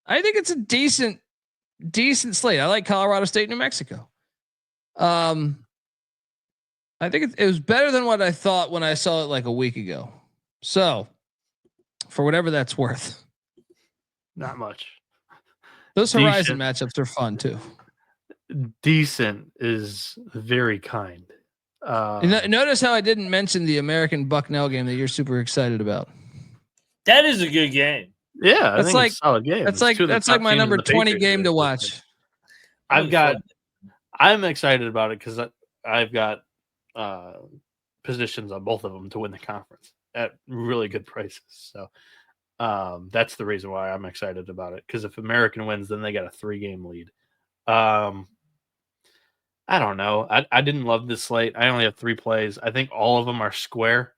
I think it's a decent slate. I like Colorado State, New Mexico. I think it was better than what I thought when I saw it like a week ago. So, for whatever that's worth, not much. Those Horizon matchups are fun too. Decent is very kind. Notice how I didn't mention the American Bucknell game that you're super excited about. That is a good game. Yeah, that's like it's a solid game. That's like my number 20 game to watch. I'm excited about it because I've got positions on both of them to win the conference at really good prices. So that's the reason why I'm excited about it. Because if American wins, then they got a 3-game lead. I don't know. I didn't love this slate. I only have 3 plays. I think all of them are square.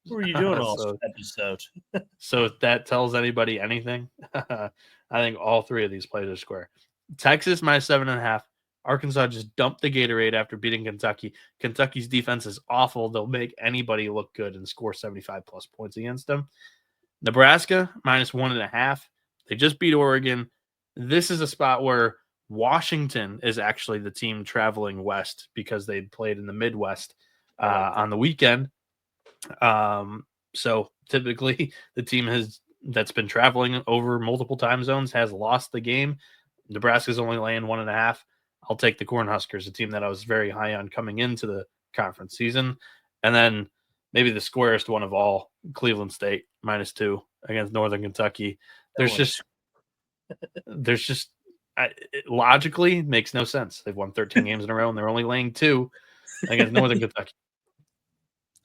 What are you doing all episode? So if that tells anybody anything, I think all 3 of these plays are square. Texas minus 7.5. Arkansas just dumped the Gatorade after beating Kentucky. Kentucky's defense is awful. They'll make anybody look good and score 75 plus points against them. Nebraska minus 1.5. They just beat Oregon. This is a spot where Washington is actually the team traveling west because they played in the Midwest on the weekend. So typically the team that's been traveling over multiple time zones has lost the game. Nebraska's only laying 1.5. I'll take the Cornhuskers, a team that I was very high on coming into the conference season. And then maybe the squarest one of all, Cleveland State minus 2 against Northern Kentucky. It logically makes no sense. They've won 13 games in a row and they're only laying 2 against Northern Kentucky.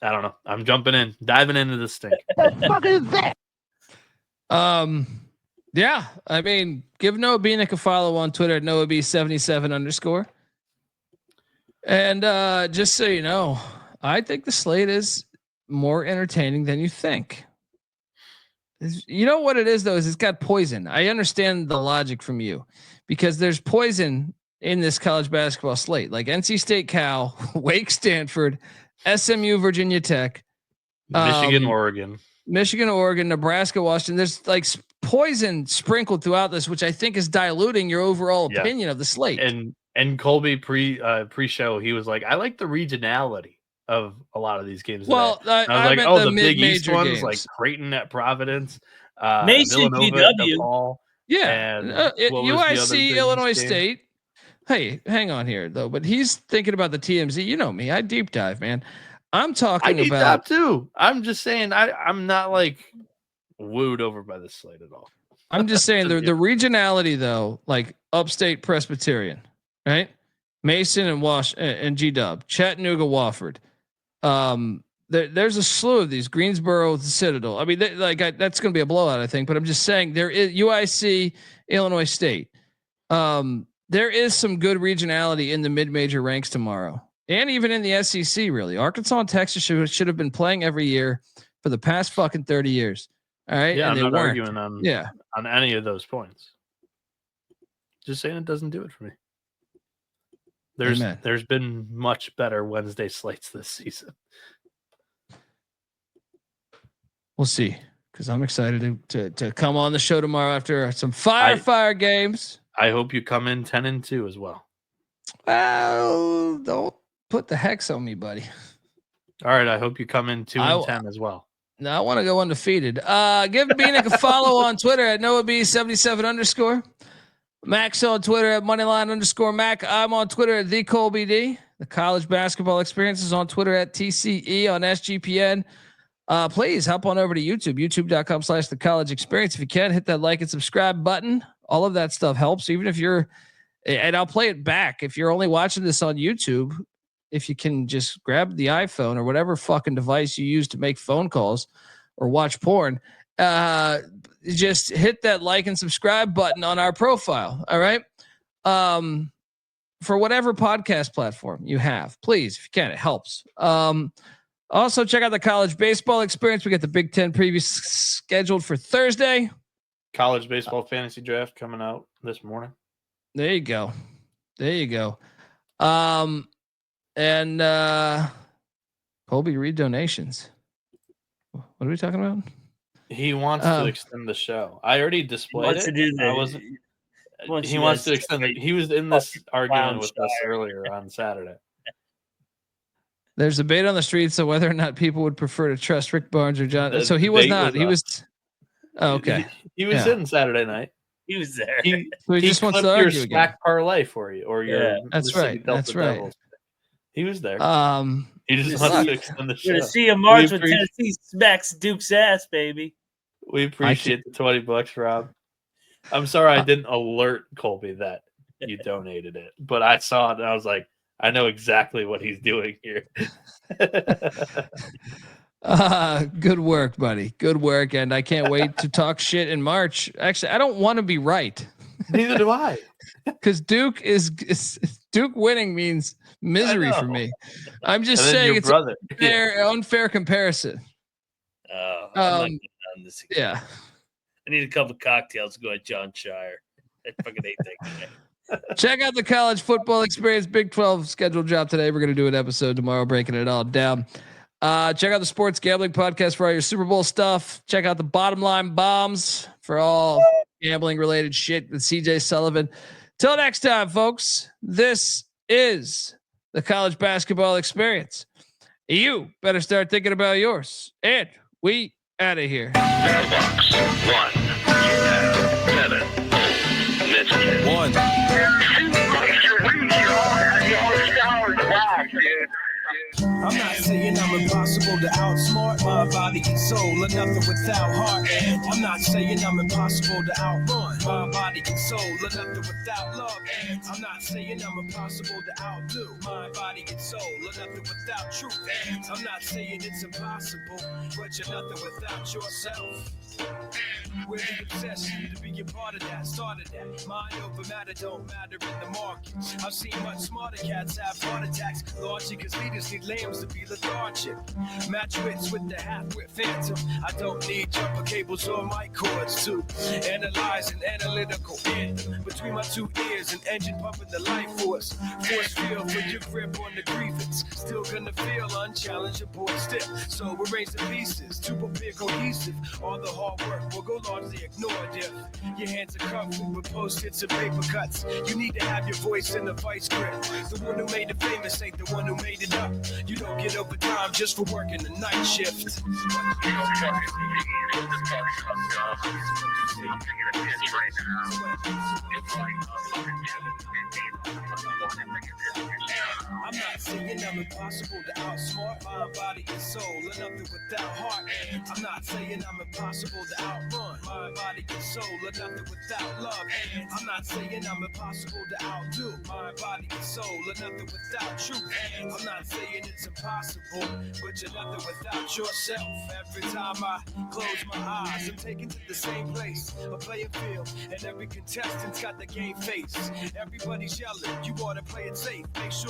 I don't know. I'm diving into this thing. What the fuck is that? Yeah, I mean, give Noah Bieniek a follow on Twitter at NoahB77_. And just so you know, I think the slate is more entertaining than you think. You know what it is though, is it's got poison. I understand the logic from you because there's poison in this college basketball slate, like NC State, Cal, Wake, Stanford, SMU, Virginia Tech, Michigan, Oregon, Nebraska, Washington. There's like poison sprinkled throughout this, which I think is diluting your overall opinion of the slate. And Colby pre-show, he was like, I like the regionality of a lot of these games. Well, I was like, meant the Big East ones, games. like Creighton at Providence, Mason Villanova at GW. DePaul. Yeah, And what was the other UIC, Big Illinois East game? State. Hey, hang on here though. But he's thinking about the TMZ. You know me, I deep dive, man. I'm talking deep about dive too. I'm just saying, I'm not like wooed over by the slate at all. I'm just saying the regionality though, like upstate Presbyterian, right? Mason and and G-Dub, Chattanooga, Wofford. There's a slew of these. Greensboro, the Citadel. I mean, that's going to be a blowout, I think. But I'm just saying there is UIC, Illinois State. There is some good regionality in the mid-major ranks tomorrow, and even in the SEC. Really, Arkansas and Texas should have been playing every year for the past fucking 30 years. All right, yeah, and I'm not weren't. arguing on any of those points. Just saying it doesn't do it for me. There's been much better Wednesday slates this season. We'll see, because I'm excited to come on the show tomorrow after some fire games. I hope you come in 10-2 as well. Well, don't put the hex on me, buddy. All right, I hope you come in 2-10 as well. No, I want to go undefeated. Give Bieniek a follow on Twitter at NoahB77_. Max on Twitter at Moneyline_Mac. I'm on Twitter at TheColbyD. The college basketball experience is on Twitter at TCE on SGPN. Please hop on over to YouTube, youtube.com/the college experience. If you can, hit that like and subscribe button. All of that stuff helps. Even if and I'll play it back. If you're only watching this on YouTube, if you can just grab the iPhone or whatever fucking device you use to make phone calls or watch porn, just hit that like and subscribe button on our profile. All right. For whatever podcast platform you have, please, if you can, it helps. Also check out the college baseball experience. We got the Big Ten preview scheduled for Thursday. College baseball fantasy draft coming out this morning. There you go. And Colby, read donations. What are we talking about? He wants to extend the show. I already displayed it. He wants to extend it. He was in this argument with us earlier on Saturday. There's debate on the streets of whether or not people would prefer to trust Rick Barnes or John. So he was not. He was. Oh, okay. He was in Saturday night. He was there. He just wants to argue your stack parlay for you, or your That's right. Devils. He was there. He just wants to extend the show. You're gonna see a March when Tennessee smacks Duke's ass, baby. We appreciate the $20, Rob. I'm sorry I didn't alert Colby that you donated it, but I saw it and I was like, I know exactly what he's doing here. Good work, buddy. Good work. And I can't wait to talk shit in March. Actually, I don't want to be right. Neither do I. Because Duke winning means misery for me. I'm just saying it's unfair comparison. I'm not getting on this again. Yeah. I need a couple of cocktails to go at John Shire. I fucking hate that guy. Check out the college football experience. Big 12 schedule drop today. We're going to do an episode tomorrow breaking it all down. Check out the Sports Gambling Podcast for all your Super Bowl stuff. Check out the Bottom Line Bombs for all gambling related shit with CJ Sullivan. Till next time, folks, this is the college basketball experience. You better start thinking about yours. And we out of here. Mailbox 1. I'm not saying I'm impossible to outsmart my body and soul, or nothing without heart. And I'm not saying I'm impossible to outrun my body and soul, or nothing without love. And I'm not saying I'm impossible to outdo my body and soul, or nothing without truth. And I'm not saying it's impossible, but you're nothing without yourself. With the obsession to be a part of that, started that. Mind over matter don't matter in the market. I've seen much smarter cats have heart attacks, largely because leaders need lambs times to be lethargic. Match wits with the half-wit phantom. I don't need jumper cables or mic cords to analyze an analytical anthem. Between my two ears, an engine pumping the life force. Force field for your grip on the grievance. Still gonna feel unchallenged, your boy stiff. So arrange the pieces to prepare cohesive. All the hard work will go largely ignored if your hands are covered with post-its and paper cuts. You need to have your voice in the vice grip. The one who made it famous ain't the one who made it up. You don't get overtime just for working the night shift. I'm not saying I'm impossible to outsmart mind, body, and soul, and nothing without heart. And I'm not saying I'm impossible to outrun mind, body, and soul, and nothing without love. And I'm not saying I'm impossible to outdo mind, body, and soul, and nothing without truth. And I'm not saying it's impossible, but you're nothing without yourself. Every time I close my eyes, I'm taken to the same place, a playing field, and every contestant's got the game face. Everybody's yelling, you ought to play it safe. Make sure